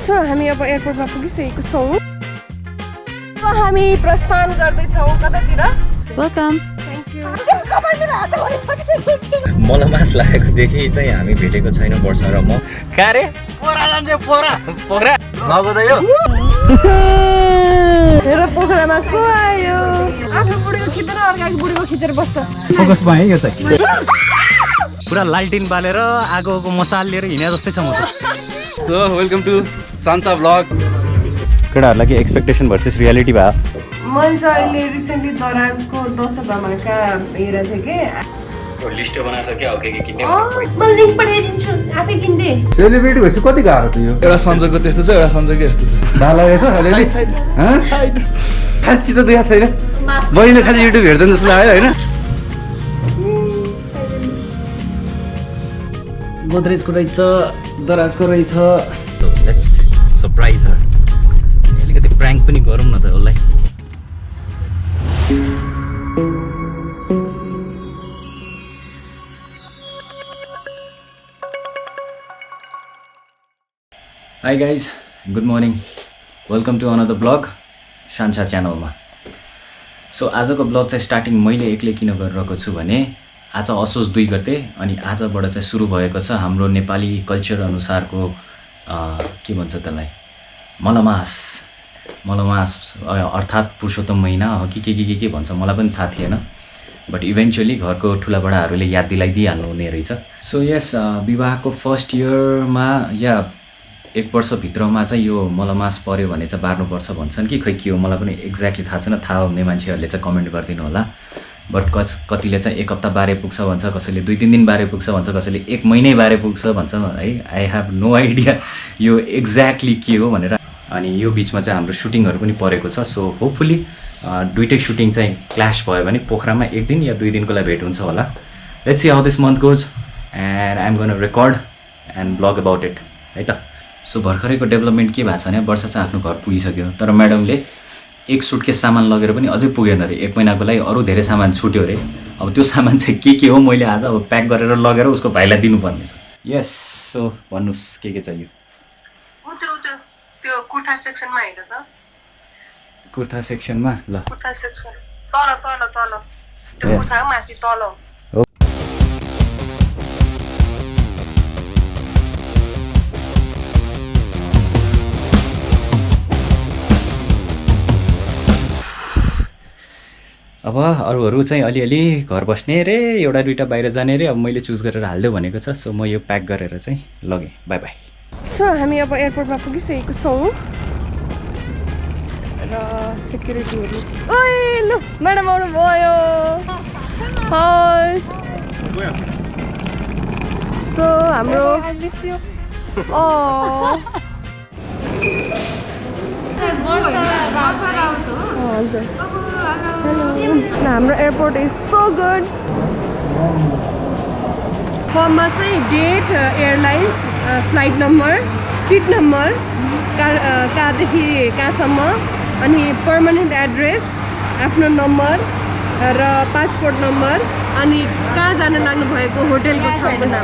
So हामी अब एयरपोर्टमा पुगिसकेको छौँ। हामी प्रस्थान गर्दैछौँ कतातिर। वेलकम। Thank you. मलाई मास लागेकोदेखि चाहिँ हामी भेटेको छैन वर्ष र म कारे पोरा जान्छ पोरा पोखरा नगदै हो मेरो पोखरामा को आयो? आफ्नो बुढीको खिचेर अर्काको बुढीको खिचेर बस्छ। फोकस भयो यो चाहिँ पुरा लालटिन बालेर आगोको मसाल लिएर हिँडे जस्तै छ म त। So welcome to Sansa vlog. केटाहरूलाई के एक्सपेक्टेसन भर्सेस रियालिटी भयो? मैले चाहिँ अहिले रिसेन्टली दराजको 10 धमाका हेरेको थिएँ कि। लिस्ट बनाएको छ क्या ओके के किन्ने म लिङ्क पठाइदिन्छु, आफै किन्दै। सेलिब्रेटी भएपछि कति गाह्रो थियो? एउटा सन्जोगको त्यस्तो छ, एउटा सन्जोगको यस्तो छ। डाला रहेछ अलिअलि खासि त दुखा छैन। बहिनीले खालि युट्युब हेर्दैन जस्तो लाग्यो होइन? गोदरेजको रहेछ, दराजको रहेछ। Let's surprise her. अलिकति प्र्याङ्क पनि गरौँ न त उसलाई। Hi guys, good morning, welcome to another vlog Sansa च्यानलमा। सो आजको ब्लग चाहिँ स्टार्टिङ मैले एक्लै किन गरिरहेको छु भने आज असोज 2 गते अनि आजबाट चाहिँ सुरु भएको छ हाम्रो नेपाली कल्चर अनुसारको के भन्छ त्यसलाई मलमास अर्थात् पुरुषोत्तम महिना हो कि के भन्छ मलाई पनि थाहा थिएन, बट इभेन्चुअली घरको ठुला बडाहरूले याद दिलाइदिइहाल्नु हुने रहेछ। सो यस विवाहको फर्स्ट इयरमा या 1 वर्षभित्रमा चाहिँ यो मलमास पऱ्यो भने चाहिँ बार्नुपर्छ भन्छन् कि खै के हो मलाई पनि एक्ज्याक्टली थाहा छैन। थाहा हुने मान्छेहरूले चाहिँ कमेन्ट गरिदिनु होला। बट कतिले चाहिँ 1 हप्ता बारे पुग्छ भन्छ, कसैले 2-3 दिन बारे पुग्छ भन्छ, कसैले 1 महिनै बारे पुग्छ भन्छ है। आई हेभ नो आइडिया यो एक्ज्याक्टली के हो भनेर। अनि यो बिचमा चाहिँ हाम्रो सुटिङहरू पनि परेको छ। सो होपफुली दुइटै सुटिङ चाहिँ क्ल्यास भयो भने पोखरामा 1 दिन या 2 दिनको लागि भेट हुन्छ होला। Let's see how this month goes and I am gonna record and blog about it है त। सो भर्खरैको डेभलपमेन्ट के भएको छ भने वर्षा चाहिँ आफ्नो घर पुगिसक्यो, तर म्याडमले 1 सुटकेस सामान लगेर पनि अझै पुगेन अरे। 1 महिनाको लागि अरू धेरै सामान छुट्यो अरे। अब त्यो सामान चाहिँ के हो मैले आज अब प्याक गरेर लगेर उसको भाइलाई दिनुपर्ने छ। यस, सो भन्नुहोस् के चाहियो? त्यो कुर्ता सेक्सनमा हेर त। कुर्ता सेक्सनमा ल कुर्ता सेक्सन तल त्यो कुर्ताको माथि तल। अब अरूहरू चाहिँ अलिअलि घर बस्ने रे, 1-2 बाहिर जाने रे। अब मैले चुज गरेर हालिदेऊ भनेको छ। सो म यो प्याक गरेर चाहिँ लगेँ। By by. सो हामी अब एयरपोर्टमा पुगिसकेको छौँ र सेक्युरिटीहरू ओइ लु म्याडम आउनु भयो। हाय। सो हाम्रो हजुर हाम्रो एयरपोर्ट इज सो गुड। फर्ममा चाहिँ date, airlines, flight number, seat number, कहाँदेखि कहाँसम्म, अनि पर्मानेन्ट एड्रेस, आफ्नो नम्बर र पासपोर्ट नम्बर, अनि कहाँ जान लाग्नु भएको होटेलको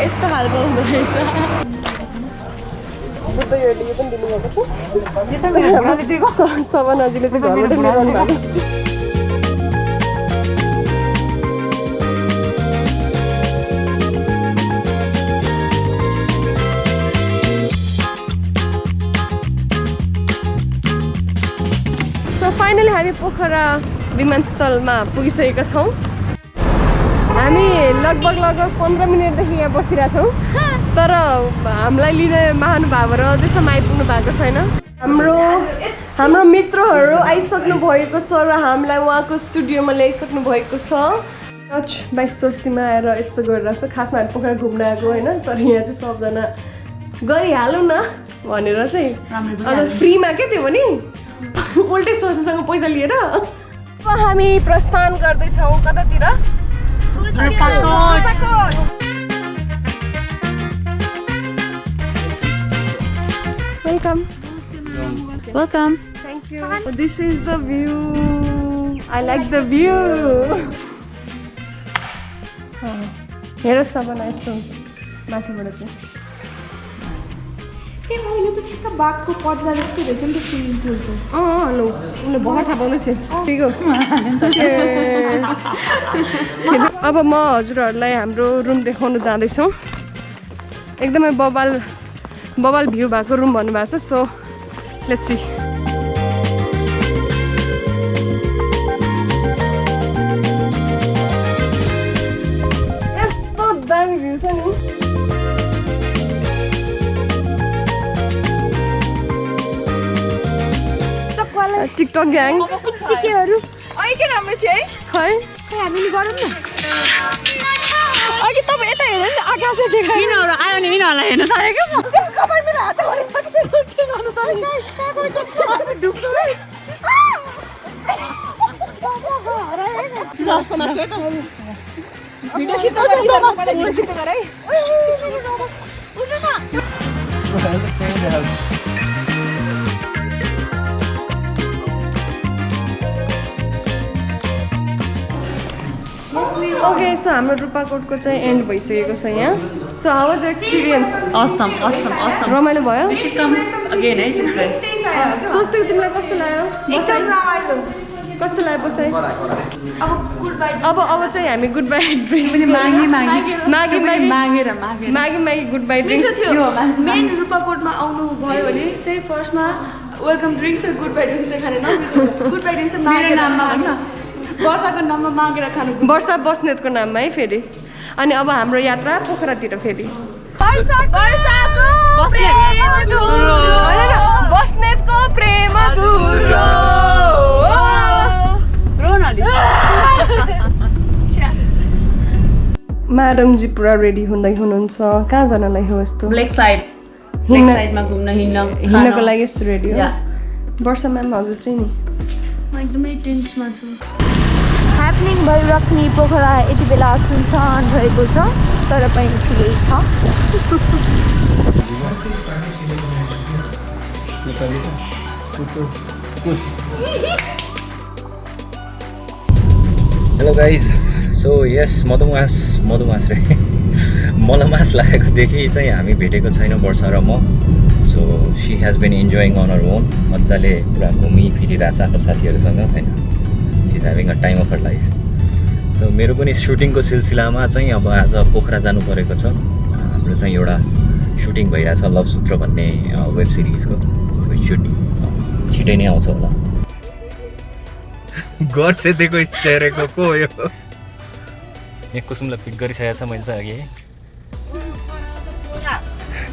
यस्तो खालको हुँदो रहेछ। बुद्धहरूले यो पनि दिनुभएको छ। सवनाजीले चाहिँ घरबाट लिइरहनु भएको। फाइनली हामी पोखरा विमानस्थलमा पुगिसकेका छौँ। हामी लगभग 15 मिनटदेखि यहाँ बसिरहेको छौँ, तर हामीलाई लिने महानुभावहरू अझैसम्म आइपुग्नु भएको छैन। हाम्रो मित्रहरू आइसक्नु भएको छ र हामीलाई उहाँको स्टुडियोमा ल्याइसक्नु भएको छ। टच 22 स्वस्तिमा आएर यस्तो गरिरहेको छ। खासमा हामी पोखरा घुम्न आएको होइन, तर यहाँ चाहिँ सबजना गरिहालौँ न भनेर चाहिँ अन्त फ्रीमा के त्यो भने उल्टै सोच्नुसँग पैसा लिएर अब हामी प्रस्थान गर्दैछौँ कतातिर? Welcome. Thank you. This is the view. I like the view. हेर सबना यस्तो माथिबाट चाहिँ ए मैले त ठ्याक्क बाघको पत्ला जस्तो रहेछ नि त स्विमिङ पुल चाहिँ लौ उसले भर्खर थाहा पाउँदैछ ठिक हो अब म हजुरहरूलाई हाम्रो रुम देखाउनु जाँदैछौँ एकदमै बबाल भ्यू भएको रुम भन्नुभएको छ सो लेट्स सी यस्तो दामी भ्यू छ नि टिकटक ग्याङ टिकेहरू के राम्रो थियो है खै हामीले गरौँ न अघि तपाईँ यता हेर्नु नि आकाश देखायो यिनीहरू आयो भने यिनीहरूलाई हेर्न थाल्यो क्या म ओके सो हाम्रो रूपाकोटको चाहिँ एन्ड भइसकेको छ यहाँ so how was experience awesome रमाइलो भयो we should come again है त्यसलाई सोच्थ्यौ तिमीलाई कस्तो लाग्यो कस्तो लाग्यो बसाइ अब चाहिँ हामी गुड बाई ड्रिङ्क्स मागी गुड बाई ड्रिङ्क्स मेन रूपाकोटमा आउनु भयो भने चाहिँ फर्स्टमा वेलकम ड्रिङ्क्स र गुड बाई ड्रिङ्क्स चाहिँ खाने गुड बाई ड्रिङ्क्स चाहिँ मागेर नाममा होइन वर्षाको नाममा मागेर खानु वर्षा बस्नेतको नाममा है फेरि अनि अब हाम्रो यात्रा पोखरातिर फेरि बस्नेतको प्रेम म्याडमजी पुरा रेडी हुनुहुन्छ कहाँ जानलाई हो यस्तो ब्ल्याक साइडमा घुम्न हिँड्नको लागि यस्तो रेडी हो वर्षा म्याम हजुर चाहिँ नि म एकदमै टेन्समा छु ह्यापनिङ भइराख्ने पोखरा यति बेला सुनसान भएको छ तर पनि ठिकै छ हेलो गाइज सो यस मधुमास रे मलमास लागेकोदेखि चाहिँ हामी भेटेको छैनौँ वर्षा र म so she has been enjoying on her own मजाले पुरा घुमिफिरिरहेको छ आफ्नो साथीहरूसँग होइन she is having a time of her life so मेरो पनि सुटिङको सिलसिलामा चाहिँ अब आज पोखरा जानु परेको छ हाम्रो चाहिँ एउटा सुटिङ भइरहेछ लभ सूत्र भन्ने वेब सिरिजको सुट छिटै नै आउँछ होला गर्छ दिएको चेरेको को हो यो यहाँ कुसुमलाई पिक गरिसकेको छ मैले चाहिँ अघि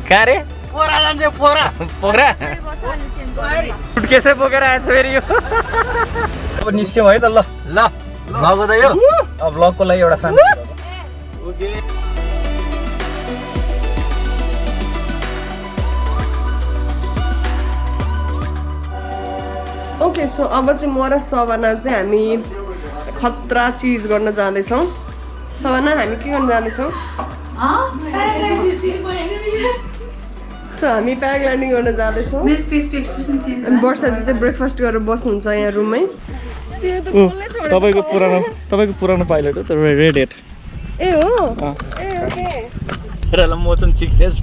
कहाँ रे पोखरा जान्छ पोखरा सुटकेसै बोकेर आएछ फेरि यो अब निस्क्यौँ है त ल भ्लग हो त यो अब भ्लगको लागि एउटा सानो ओके सो अब चाहिँ म र सवना चाहिँ हामी खतरा चिज गर्न जाँदैछौँ सवना हामी के गर्न जाँदैछौँ सो हामी प्याराग्लाइडिङ गर्न जाँदैछौँ अनि वर्षाजी चाहिँ ब्रेकफास्ट गरेर बस्नुहुन्छ यहाँ रुममै तपाईँको पुरानो पाइलट हो त रेड हेड ए हो ए ओके र मोसन सिक्नेस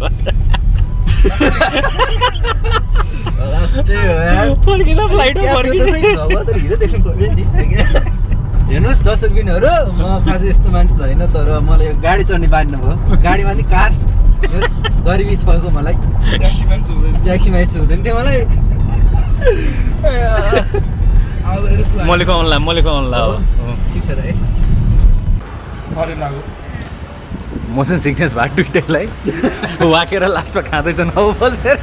हेर्नुहोस् दर्शकबिनहरू म खास यस्तो मान्छे त होइन तर मलाई गाडी चढ्ने बानी भयो गाडीमा नि कार गरिबी छको मलाई ट्याक्सीमा यस्तो हुँदैन थियो मलाई मलेको अनला हो ठिक छ र है मोसन सिक्नेस भएको दुइटैलाई वाकेर लास्टमा खाँदैछन् अब बसेर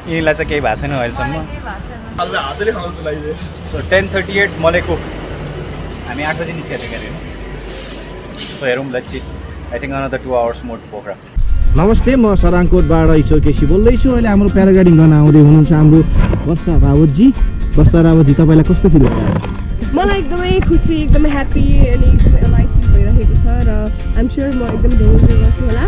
यिनीलाई चाहिँ केही भएको छैन अहिलेसम्म सो 10:38 मलेको हामी 8 बजी निस्केको थियौँ अरे सो हेरौँ let's see I think another 2 hours more Pokhara नमस्ते म सराङकोटबाट ईश्वर केसी बोल्दैछु अहिले हाम्रो प्याराग्लाइडिङ गर्न आउँदै हुनुहुन्छ हाम्रो वर्षा रावतजी तपाईँलाई कस्तो फिल भयो मलाई एकदमै खुसी एकदमै ह्याप्पी अनि एकदमै अलाइभ फिल भइरहेको छ र आइम स्योर म एकदमै ढुङ्गो गर्छु होला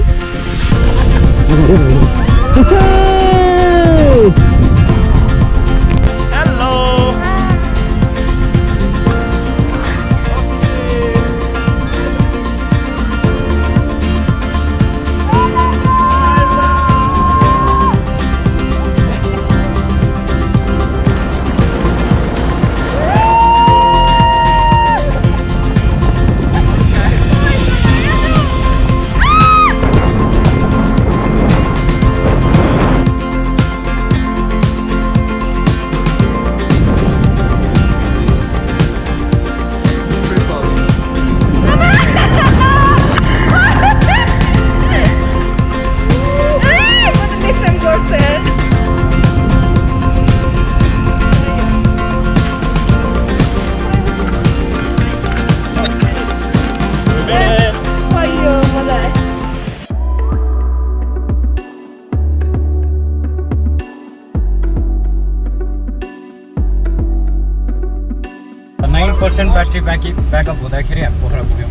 50% ब्याट्री ब्याकअप हुँदाखेरि हामी पोखरा पुग्यौँ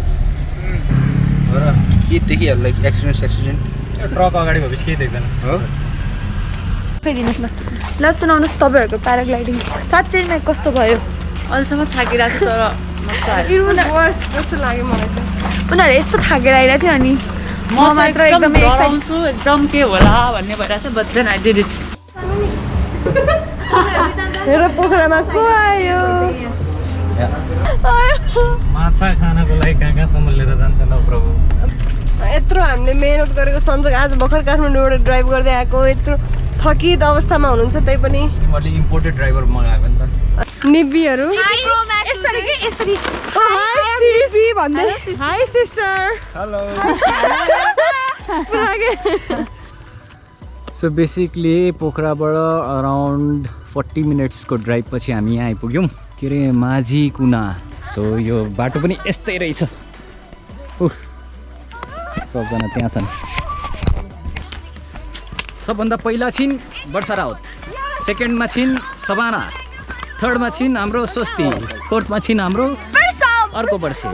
हो र के देखियो लाइक एक्सिडेन्ट ट्रक अगाडि भएपछि केही देख्दैन हो दिनुहोस् न ल सुनाउनुहोस् तपाईँहरूको प्याराग्लाइडिङ साँच्चैमा कस्तो भयो अहिलेसम्म थाकिरहेको छ तर मजा आयो जस्तो लाग्यो मलाई चाहिँ उनीहरू यस्तो थाकेर आइरहेको थियो अनि म मात्र एकदमै डराउँछु एकदम के होला भन्ने भइरहेको छ but then I did it here पोखरामा को आयो माछा खानको लागि कहाँसम्म लिएर जान्छ न प्रभु यत्रो हामीले मेहनत गरेको संजोग आज भर्खर काठमाडौँबाट ड्राइभ गर्दै आएको यत्रो थकित अवस्थामा हुनुहुन्छ त्यही पनि मैले इम्पोर्टेड ड्राइभर मगाएको नि त निब्बीहरू हाई सिस्टर सो बेसिकली पोखराबाट अराउन्ड 40 मिनट्सको ड्राइभ पछि हामी यहाँ आइपुग्यौँ के अरे माझी कुना सो यो बाटो पनि यस्तै रहेछ सबजना त्यहाँ छन् सबभन्दा पहिला छिन् वर्षा राउत सेकेन्डमा छिन् सबाना थर्डमा छिन् हाम्रो स्वस्ति फोर्थमा छिन् हाम्रो अर्को वर्षे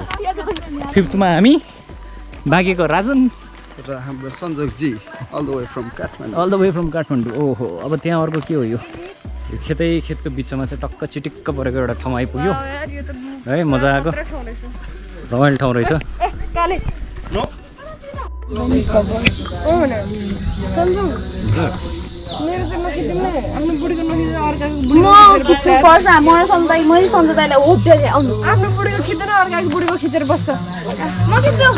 फिफ्थमा हामी बाँकीको राजन र हाम्रो सञ्जोगजी all the way from Kathmandu ओहो अब त्यहाँ अर्को के हो यो खेतको बिचमा चाहिँ टक्क चिटिक्क परेको एउटा ठाउँ आइपुग्यो है मजा आएको रमाइलो ठाउँ रहेछ म खिच्छु पर्छ मलाई सम्झाइ मैले सम्झाइलाई ओप्दै आउनु आफ्नो बुढीको खिचेर अर्काको बुढीको खिचेर बस्छ म खिच्छु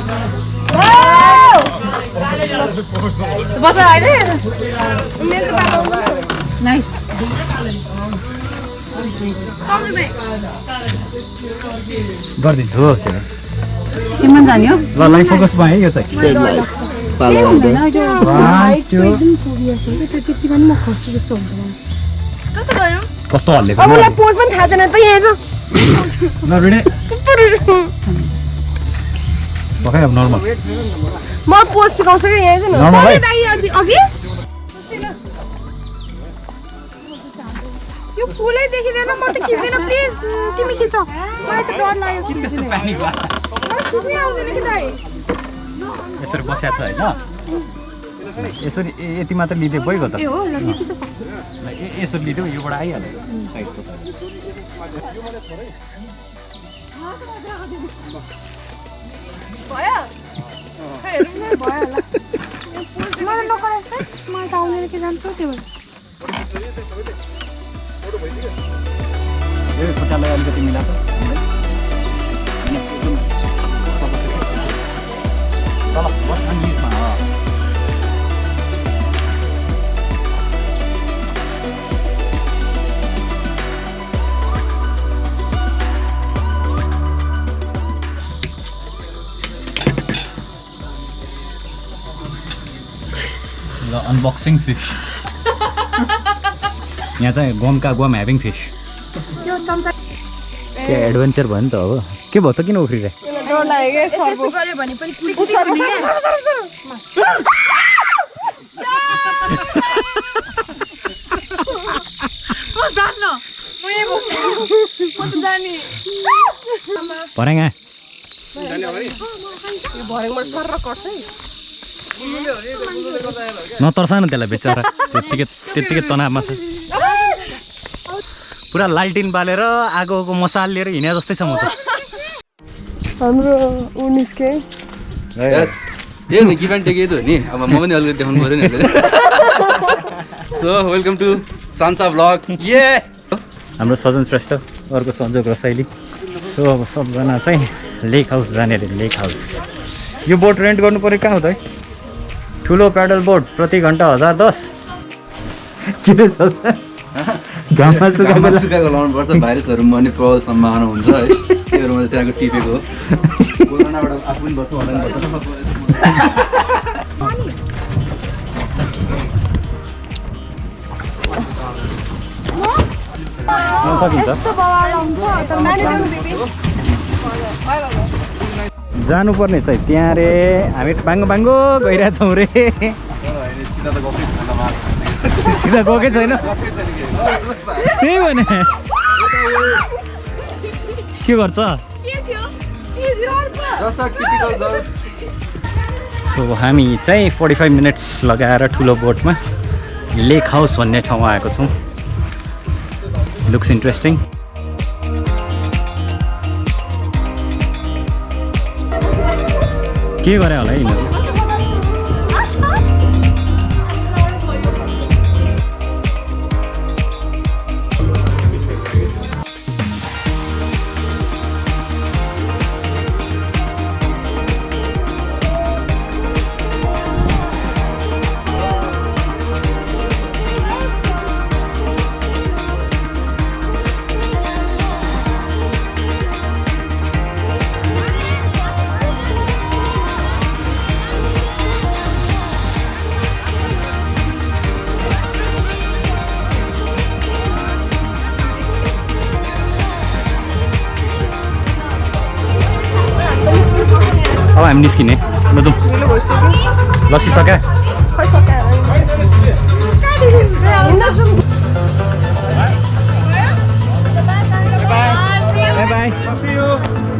बस अहिले मेरो बाबा नाइस सम्झाइ गरिदिन्छु हो तिम्रो जाने हो ल लाइफ फोकसमा है यो चाहिँ कसो गर्नु कस्तो हल्लेको अब मलाई पोज पनि थाहा छैन त यहाँ पकाइ अब नर्मल म पोज सिकाउँछु कि यहाँ चाहिँ नर्मल है अघि यो फुलै देखिँदैन म त खिच्दिनँ प्लिज तिमी खिच मलाई त डर लाग्यो मलाई खिच्नै आउँदैन कि दाइ यसरी बस्या छ होइन यसरी यति मात्र लिँदै भइगयो त यसरी लिँदै योबाट आइहाल्यो साइडको भयो खै हेरौँ न भयो होला मलाई नकरास् त मलाई त आउँदैन के जान्छु त्यो खुट्टालाई अलिकति मिलाएको तल बस्न निजमा ल अनबक्सिङ फिस यहाँ चाहिँ गम ह्याभिङ फिस के एडभेन्चर भयो नि त अब के भयो त किन उफ्रिरहे डर लाग्यो क्या सर्बो गरे भने पनि भरेङा भरेङबाट सर कट्छ है नतर्सा न त्यसलाई बेचारा त्यत्तिकै तनावमा छ पुरा लालटिन बालेर आगोको मसाल लिएर हिँडे जस्तै छ म त हाम्रो ऊ निस्के यस यही हो गिभ एन्ड टेक यही त हो नि अब म पनि अलिकति देखाउनु पऱ्यो नि so welcome to Sansa vlog ये हाम्रो सजन श्रेष्ठ अर्को संजोग रसाइली सो अब सबजना चाहिँ लेक हाउस जाने अरे लेक हाउस यो बोट रेन्ट गर्नु पऱ्यो कहाँ हो त है ठुलो प्याडल बोट प्रति घन्टा 1010 के घाममा सुकाएको लाउनु पर्छ भाइरसहरू मर्ने प्रबल सम्भावना हुन्छ है त्योहरू मैले त्यहाँको टिपेको हो कोरोनाबाट आफू पनि बस्नु हुँदैन जानुपर्ने चाहिँ त्यहाँ रे हामी बाङ्गो बाङ्गो गइरहेछौँ रे सिधा गएकै छैन त्यही भने के गर्छ सो हामी चाहिँ 45 मिनट्स लगाएर ठुलो बोटमा लेक हाउस भन्ने ठाउँमा आएको छौँ लुक्स इन्ट्रेस्टिङ के गरे होला है यिनीहरू अब हामी निस्किने ल जाउँ लस्सी सक्या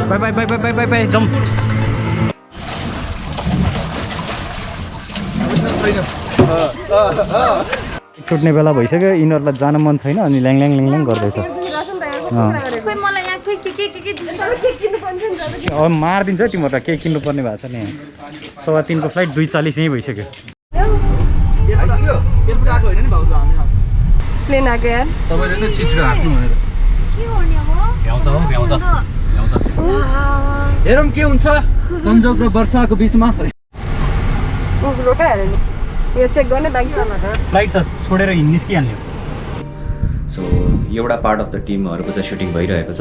bye bye bye bye bye bye bye जाउँ छुट्ने बेला भइसक्यो यिनीहरूलाई जान मन छैन अनि ल्याङ ल्याङ ल्याङ ल्याङ गर्दैछ अब मारिदिन्छ तिमीहरूलाई केही किन्नुपर्ने भएको छ नि 3:15 को फ्लाइट 2:40 यहीँ भइसक्यो प्लेन आएको यार तपाईँले त छिटो हाँक्नु भनेर भ्याउँछ हो भ्याउँछ भ्याउँछ हेरौँ के हुन्छ संजोग र वर्षाको बिचमा यो चेक गर्ने बाँकी छ फ्लाइट छ छोडेर निस्किहाल्यो सो एउटा पार्ट अफ द टिमहरूको चाहिँ सुटिङ भइरहेको छ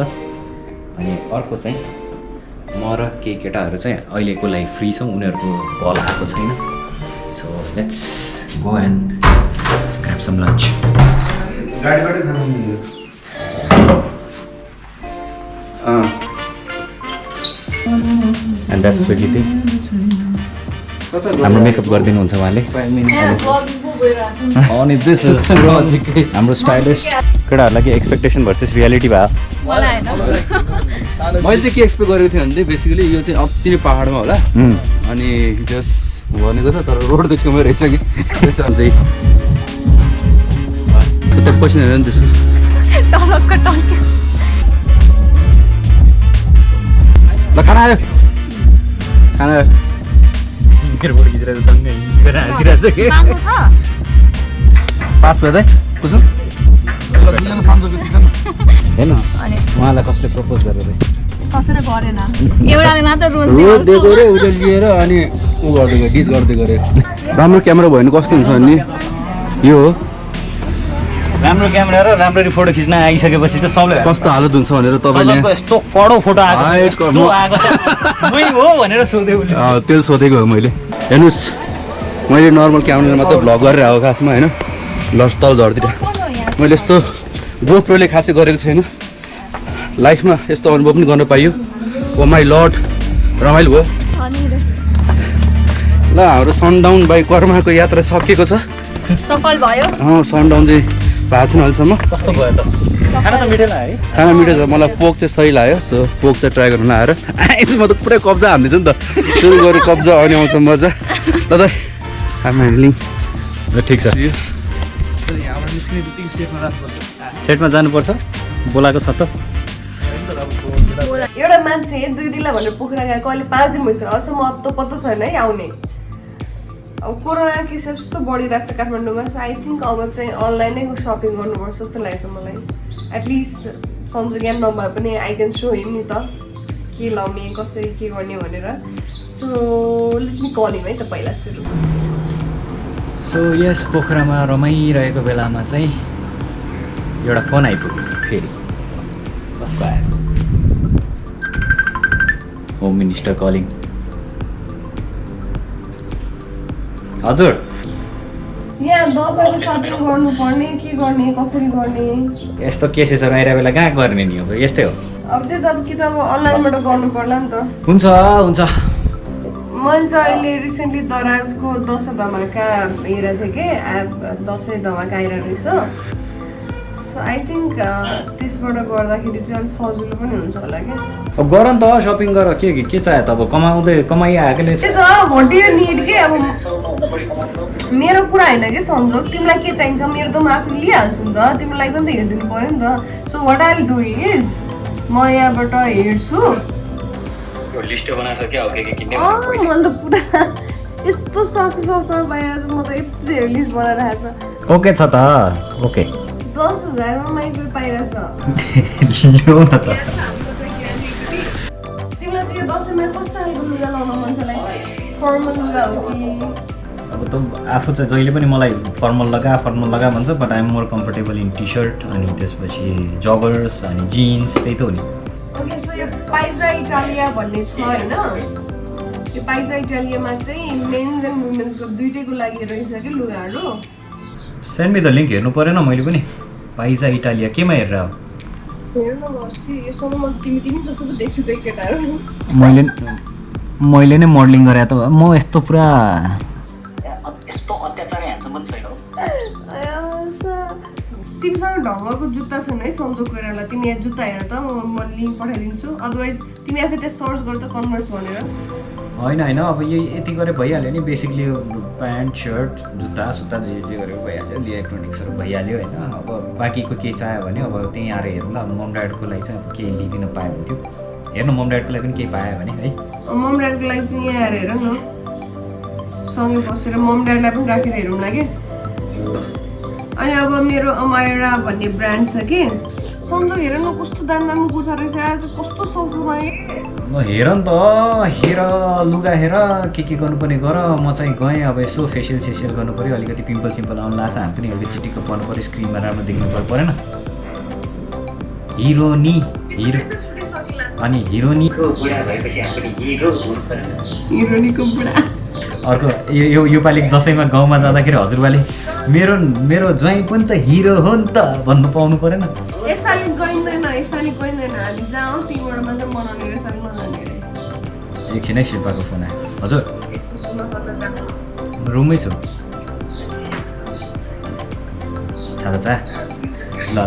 अनि अर्को चाहिँ म र केही केटाहरू चाहिँ अहिलेको लागि फ्री छौँ उनीहरूको कल आएको छैन so let's go and grab some lunch गाडीबाटै खानु मिल्यो एन्ड द्याट्स स्विटी हाम्रो मेकअप गरिदिनुहुन्छ उहाँले अनि दिस इज हाम्रो स्टाइलिस्ट केटाहरूलाई के एक्सपेक्टेसन भर्सेस रियालिटी भयो मैले चाहिँ के एक्सपेक्ट गरेको थिएँ भने बेसिकली यो चाहिँ अति नै पाहाडमा होला अनि जस्ट भनेको छ तर रोडको छेउमै रहेछ कि त्यसमा चाहिँ पैसा हेर नि त्यसको ल खाना आयो खाना आयो पास भयो त कुसुम हेर्नुहोस् उहाँलाई कसले प्रपोज गरेर एउटाले मात्र रोड दिएको रे उसले लिएर अनि ऊ गर्दै गयो डिस गर्दै गऱ्यो राम्रो क्यामेरा भयो भने कस्तो हुन्छ भने यो हो राम्रो क्यामेरा र राम्ररी फोटो खिच्न आइसकेपछि चाहिँ सबले कस्तो हालत हुन्छ भनेर तपाईँले यस्तो कडो फोटो आएको हो भनेर सोधेँ त्यो सोधेको हो मैले हेर्नुहोस् मैले नर्मल क्यामेरा मात्र भ्लग गरेर आएको खासमा होइन तल झर्दिएर मैले यस्तो गोप्रोले खासै गरेको छैन लाइफमा यस्तो अनुभव पनि गर्न पाइयो ओ माई लर्ड रमाइलो भयो ल हाम्रो सनडाउन बाई कर्माको यात्रा सकिएको छ सफल भयो सनडाउन चाहिँ भएको छैन अहिलेसम्म कस्तो भयो त खाना त मिठो लाग्यो खाना मिठो छ मलाई पोक चाहिँ सही लाग्यो सो पोक चाहिँ ट्राई गर्नु आएर आएपछि म त पुरै कब्जा हान्दैछु नि त सुरु गरेँ कब्जा अनि आउँछ मजा ल त हामी ह्यान्डलिङ ल ठिक छ सेटमा जानुपर्छ बोलाएको छ त एउटा मान्छे 2 दिनलाई भनेर पोखरा गएको अहिले 5 दिन भइसक्यो अहिलेसम्म अत्तो पत्तो छैन है आउने अब कोरोना केसेस यस्तो बढिरहेको छ काठमाडौँमा सो आई थिङ्क अब चाहिँ अनलाइनै सपिङ गर्नुपर्छ जस्तो लाग्छ मलाई एटलिस्ट सन्जोग यहाँ नभए पनि आई क्यान सो हिम नि त के लाउने कसरी के गर्ने भनेर so let me call him है त पहिला सुरु सो यस पोखरामा रमाइरहेको बेलामा चाहिँ एउटा फोन आइपुग्यो फेरि कसको आयो होम मिनिस्टर कलिङ हजुर यहाँ दसैँको सपिङ गर्नुपर्ने के गर्ने कसरी गर्ने यस्तो केसेसहरू आइरहेको बेला कहाँ गर्ने नि अब यस्तै हो अब त्यो त कि त अब अनलाइनबाट गर्नु पर्ला नि त हुन्छ हुन्छ मैले चाहिँ अहिले रिसेन्टली दराजको दसैँ धमाका हेरेको थिएँ कि एप दसैँ धमाका आइरहेको रहेछ सो आई थिङ्क त्यसबाट गर्दाखेरि चाहिँ अलिक सजिलो पनि हुन्छ होला क्या अब गर नि त सपिङ गर के चाह्यो त अब कमाइआएकोले त्यही त व्हाट डु यु निड के अब मेरो कुरा होइन कि संजोग तिमीलाई के चाहिन्छ मेरो त म आफूले लिइहाल्छु नि त तिमीलाई पनि त हेरिदिनु पऱ्यो नि त so what I will do is म यहाँबाट हेर्छु लिस्ट बनाएको छ क्या के किन्ने मैले त पुरा यस्तो सस्तो पाइरहेको छ म त यति धेरै लिस्ट बनाइरहेको छ ओके छ त ओके 10,000 मा माइक्रो पाइरहेछ ल्याउ न त तिमीलाई चाहिँ यो दसैँमा कस्तो खालको लुगा लाउन मन छ लाइक फर्मल लुगा हो कि अब त आफू चाहिँ जहिले पनि मलाई फर्मल लगा भन्छ but I am more comfortable in T-shirt अनि त्यसपछि जगर्स अनि जिन्स त्यही त हो नि ओके सो यो पाइजा इटालिया भन्ने छ होइन यो पाइजा इटालियामा चाहिँ मेन्स एन्ड वुमेन्सको दुइटैको लागि रहेछ कि लुगाहरू सेन्ड मी द लिङ्क हेर्नु परेन मैले पनि पाइजा इटालिया केमा हेरेर हो हेर्न अस्ति योसँग म तिमी जस्तो त देख्छु त्यही केटाहरू मैले नै मोडलिङ गरेँ त म यस्तो पुरा तिमीसँग ढङ्गको जुत्ता छैन है सन्जोग कोइराला तिमी यहाँ जुत्ता हेर त म लिङ्क पठाइदिन्छु अदरवाइज तिमी आफै त्यहाँ सर्च गर त कन्भर्स भनेर होइन अब यति गरे भइहाल्यो नि बेसिकली प्यान्ट सर्ट जुत्ता सुत्ता जे गरेको भइहाल्यो इलेक्ट्रोनिक्सहरू भइहाल्यो होइन अब बाँकीको के चाह्यो भने अब त्यहीँ आएर हेरौँ ल मम ड्याडको लागि चाहिँ अब केही लिइदिन पायो हुन्थ्यो हेर्नु मम ड्याडको लागि पनि केही पायो भने है मम ड्याडको लागि चाहिँ यहाँ आएर हेर न सँगै बसेर मम ड्याडलाई पनि राखेर हेरौँ न कि अनि अब मेरो अमायरा भन्ने ब्रान्ड छ कि सन्जोग हेर न कस्तो दामी कुर्ता रहेछ यार कस्तो सस्तोमा हेर नि त हेर लुगा हेर के गर्नुपर्ने गर म चाहिँ गएँ अब यसो फेसियल गर्नु पऱ्यो अलिकति पिम्पल आउनु लाग्छ हामी पनि अलिकति चिटिक्क पर्नु पऱ्यो स्क्रिनमा राम्रो देख्नु परेन हिरो अनि हिरोनीको बुढा भएपछि हामी पनि हिरोनीको बुढा अर्को यो पालि दसैँमा गाउँमा जाँदाखेरि हजुरबाले मेरो ज्वाइँ पनि त हिरो हो नि त भन्नु पाउनु परेन यसपालि गइँदैन हामी जाउँ तिमीबाट मात्रै मनाउने यसपालि नजाने अरे एकछिनै शिल्पाको फोन आयो हजुर रुममै छु छाता ल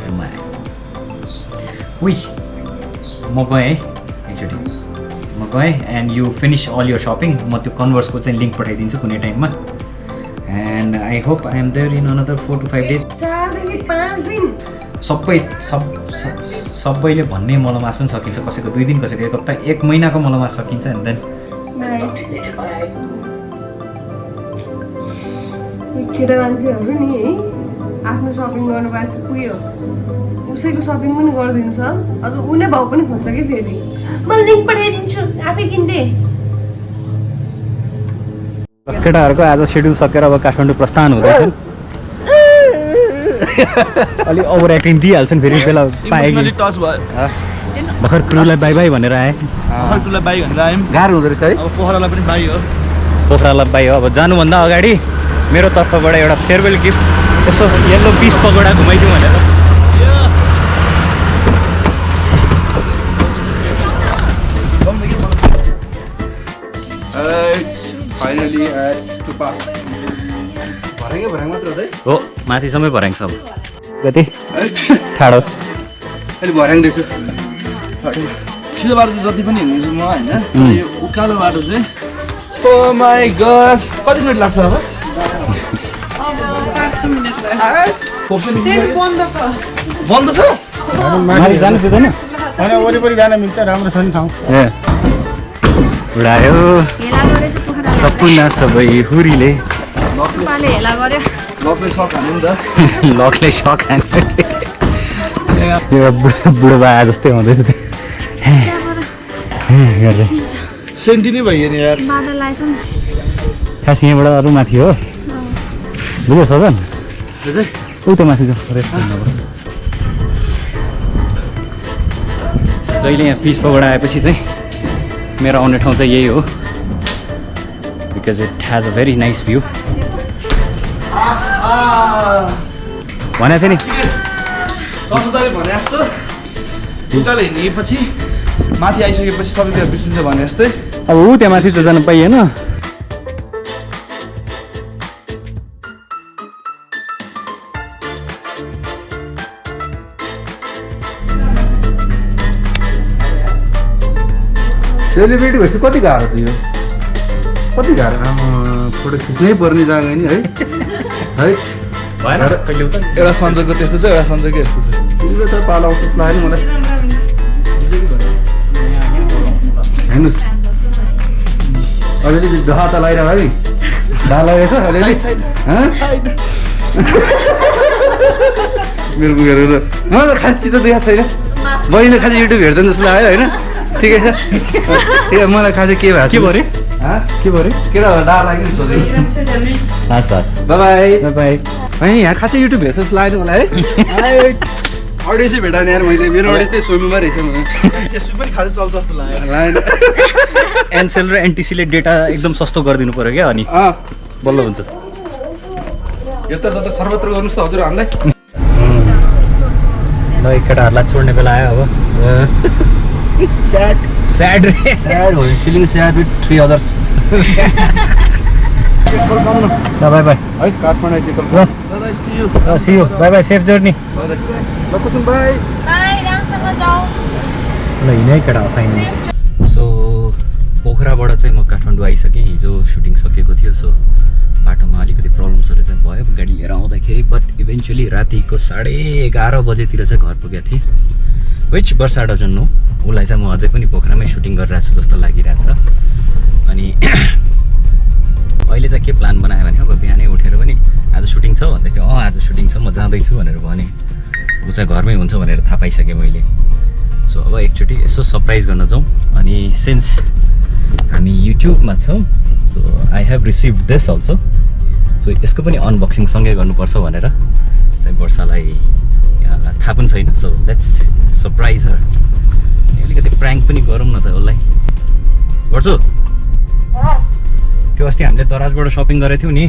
रुममा आयो उही म गएँ है एकचोटि म गएँ and you finish all your shopping म त्यो कन्भर्सको चाहिँ लिङ्क पठाइदिन्छु कुनै टाइममा and I hope I am there in another 4 to 5 days 4 देखि 5 दिन सबैले भन्ने मलमास पनि सकिन्छ कसैको 2 दिन कसैको 1 हप्ता 1 महिनाको मलमास सकिन्छ एन्ड देन केटा मान्छेहरू नि है आफ्नो सपिङ गर्नु पाएछ पुग्यो उसैको सपिङ पनि गरिदिन्छ अझ उनी भाउ पनि खोज्छ कि फेरि म लिङ्क पठाइदिन्छु आफै किन्दै केटाहरूको आज सेड्युल सकेर अब काठमाडौँ प्रस्थान हुँदैछ अलि ओभर एक्टिङ दिइहाल्छन् फेरि बेला पाएँ भर्खर क्रुलाई बाई भनेर आएँ गाह्रो हुँदो रहेछ है अब पोखरालाई पनि बाई हो पोखरालाई बाई हो अब जानुभन्दा अगाडि मेरो तर्फबाट एउटा फेयरवेल गिफ्ट यसो येल्लो पिस पकौडा घुमाइदिउँ भनेर फाइनली थुक्पा भर्याङ मात्र हुँदै हो माथिसम्मै भर्याङ छ अब कति ठाडो अहिले भर्याङ देख्छु सिधो बाटो चाहिँ जति पनि हिँड्दैछु म होइन यो उकालो बाटो चाहिँ ओ माई गड कति मिनट लाग्छ अब 5-6 मिनट बन्द छ माथि जानु दिँदैन होइन वरिपरि जान मिल्छ राम्रो छ नि ठाउँ ए उडायो सपना सबै हुरीले लकले सक हान्यो नि त लकले सक हान्यो यो बुढो बा जस्तै हुँदैछ सेन्टी नै भयो नि यार खास यहाँबाट अरू माथि हो बुझ्यो सजन उ त माथि जाउँ जहिले यहाँ पिस पकौडा आएपछि चाहिँ मेरो आउने ठाउँ चाहिँ यही हो because it has a very nice view भनेको थिएँ नि ससुताले भने जस्तो उकालो हिँडेपछि माथि आइसकेपछि सबै कुरा बिर्सिन्छ भने जस्तै अब ऊ त्यहाँ माथि त जानु पाइएन सेलिब्रेटी भएपछि कति गाह्रो थियो कति गाह्रो फोटो खिच्नै पर्ने जग्गा नि है भएन कहिले उता एउटा सन्जोगको त्यस्तो छ एउटा सन्जोगको यस्तो छ तिम्रो त पाला आउँछ जस्तो लाग्यो मलाई हेर्नुहोस् अलिअलि ढा त लगाइरह है ढा लगाएछ अलिअलि मेरो पुगेर मलाई त खास चित्त देखाएको छैन बहिनीले खासै युट्युब हेर्दैन जस्तो लाग्यो होइन ठिकै छ मलाई खासै के भएको के भयो के भयो केटा डा लाग्यो नि सोधेको हस् हस् बाई बाई बाई होइन यहाँ खासै युट्युब हेर्छ जस्तो लाग्यो मलाई है अडियन्सै भेटाउने यार मैले मेरो अडियन्स त्यही स्विमिङमा रहेछ यसो पनि खासै चल्छ जस्तो लाग्यो लाग्यो एनसेल र एनटिसीले डेटा एकदम सस्तो गरिदिनु पऱ्यो क्या अनि बल्ल हुन्छ यता जता सर्वत्र गर्नुहोस् त हजुर हामीलाई ल केटाहरूलाई छोड्ने बेला आयो अब स्याड स्याड रे स्याड हो फिलिङ स्याड विथ 3 अदर्स ल बाई बाई है काठमाडौँ आइसक्यो दादा सी यू ल see you bye bye safe journey ल कुसुम बाई ल हिँडै केटा हो फाइनली सो पोखराबाट चाहिँ म काठमाडौँ आइसकेँ हिजो सुटिङ सकेको थियो सो बाटोमा अलिकति प्रब्लम्सहरू चाहिँ भयो गाडी लिएर आउँदाखेरि बट इभेन्चुली रातिको 11:30 बजेतिर चाहिँ घर पुगेको थिएँ विच वर्षा डजन्ट नो उसलाई चाहिँ म अझै पनि पोखरामै सुटिङ गरिरहेको छु जस्तो लागिरहेछ अनि अहिले चाहिँ के प्लान बनायो भने अब बिहानै उठेर पनि आज सुटिङ छ भन्दै थियो आज सुटिङ छ म जाँदैछु भनेर भने ऊ चाहिँ घरमै हुन्छ भनेर थाहा पाइसकेँ मैले सो अब एकचोटि यसो सरप्राइज गर्न जाउँ अनि सिन्स हामी युट्युबमा छौँ so I have receive this also so यसको पनि अनबक्सिङ सँगै गर्नुपर्छ भनेर चाहिँ वर्षालाई थाहा पनि छैन सो लेट्स सरप्राइज हर अलिकति प्र्याङ्क पनि गरौँ न त उसलाई गर्छु त्यो अस्ति हामीले दराजबाट सपिङ गरेको थियौँ नि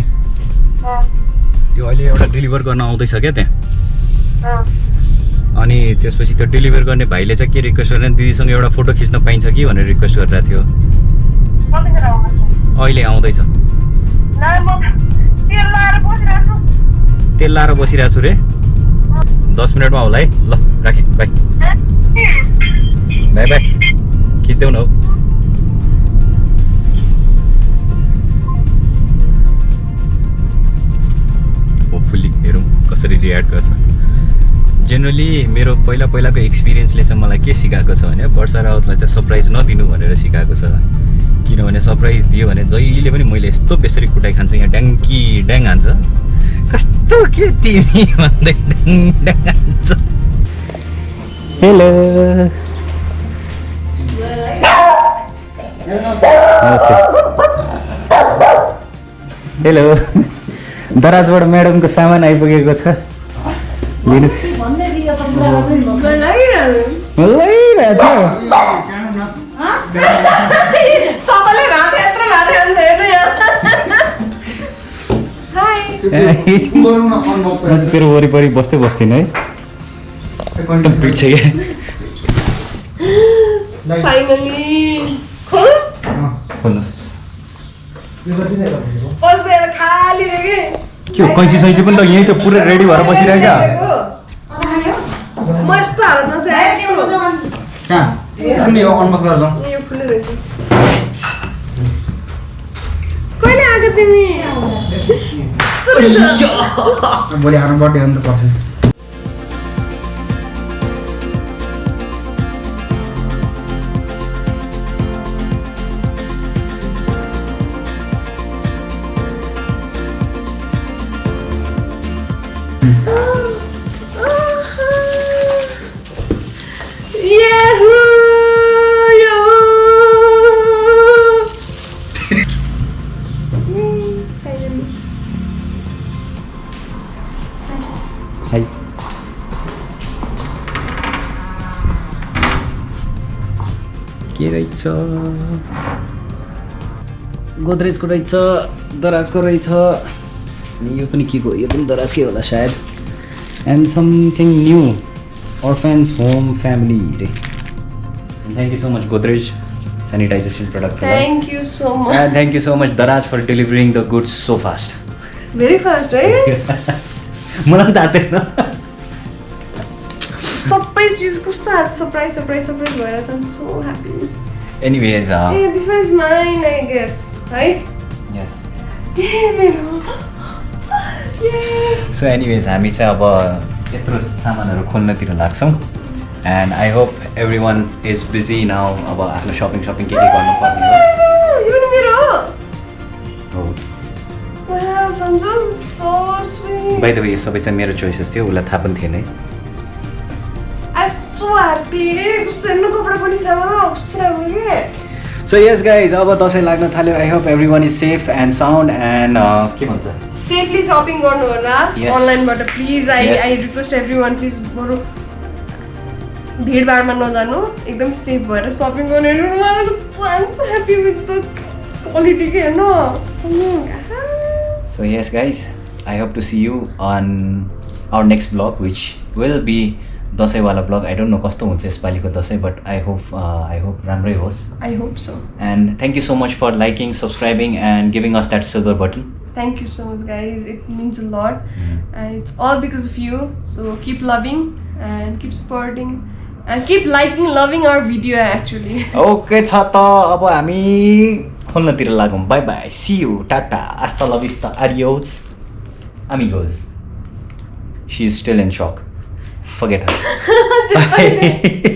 त्यो अहिले एउटा डेलिभर गर्न आउँदैछ क्या त्यहाँ अनि त्यसपछि त्यो डेलिभर गर्ने भाइले चाहिँ के रिक्वेस्ट गरेर दिदीसँग एउटा फोटो खिच्न पाइन्छ कि भनेर रिक्वेस्ट गरिरहेको थियो अहिले आउँदैछ तेल लाएर बसिरहेको छु रे 10 मिनटमा होला है ल राखेँ बाई बाई बाई खिच्देऊ न हौ होपफुल्ली हेरौँ कसरी रियाक्ट गर्छ जेनरली मेरो पहिलाको एक्सपिरियन्सले चाहिँ मलाई के सिकाएको छ भने वर्षा राउतलाई चाहिँ सरप्राइज नदिनु भनेर सिकाएको छ किनभने सरप्राइज दियो भने जहिले पनि मैले यस्तो बेसरी कुटाइ खान्छ यहाँ ड्याङ्की ड्याङ हान्छ कस्तो के तिमी भन्दै ड्याङ ड्याङ हान्छ हेलो नमस्ते हेलो दराजबाट म्याडमको सामान आइपुगेको छ लिनुहोस् तेरो वरिपरि बस्दै बस्दिनँ है एकदम पिट्छ क्या खोल्नुहोस् के हो कैँची सैँची पनि त यहीँ त पुरै रेडी भएर बसिरहेको क्या भोलि हाम्रो बर्थडे अन्त पर्छ के रहेछ गोदरेजको रहेछ दराजको रहेछ अनि यो पनि के को यो पनि दराजकै होला सायद and something new orphans home family रे thank you so much Godrej sanitization product Thank you so much. and thank you so much Daraj for delivering the goods so fast Very fast, right? मलाई थाहा थिएन सबै चिज कस्तो आज surprise भइरहेछ I'm so happy. Anyways uh this was mine I guess है yes ए मेरो सो एनिवेज हामी चाहिँ अब यत्रो सामानहरू खोल्नतिर लाग्छौँ and I hope every one is busy now अब आफ्नो सपिङ के गर्नुपर्ने हो यो नि मेरो हो wow Sanju so sweet by the way यो सबै चाहिँ मेरो चोइसेस थियो उसलाई थाहा पनि थिएन है आई एम सो ह्याप्पी कस्तो हेर्नु कपडा पनि छ कस्तो राम्रो के सो यस गाइज अब दसैँ लाग्न थाल्यो I hope every one is safe and sound and के भन्छ सेफली सपिङ गर्नु होला Yes. अनलाइनबाट please Yes. I request everyone please बरु भिडभाडमा नजानु एकदम सेफ भएर सपिङ गर्नु ह्याप्पी विथ द क्वालिटी के हेर्नु So yes guys, I hope to see you on our next vlog which will be Dashain वाला vlog. I don't know कस्तो हुन्छ यसपालिको दसैँ but I hope राम्रै होस्. I hope so. And thank you so much for liking, subscribing and giving us that silver button. Thank you so much guys, it means a lot and it's all because of you. So keep loving and keep supporting and keep liking, loving our video actually. Okay छ त अब हामी खोल्नतिर लागौँ. Bye bye. See you. Tata. Hasta la vista. Adios. Amigos. She's still in shock. Forget her. Bye.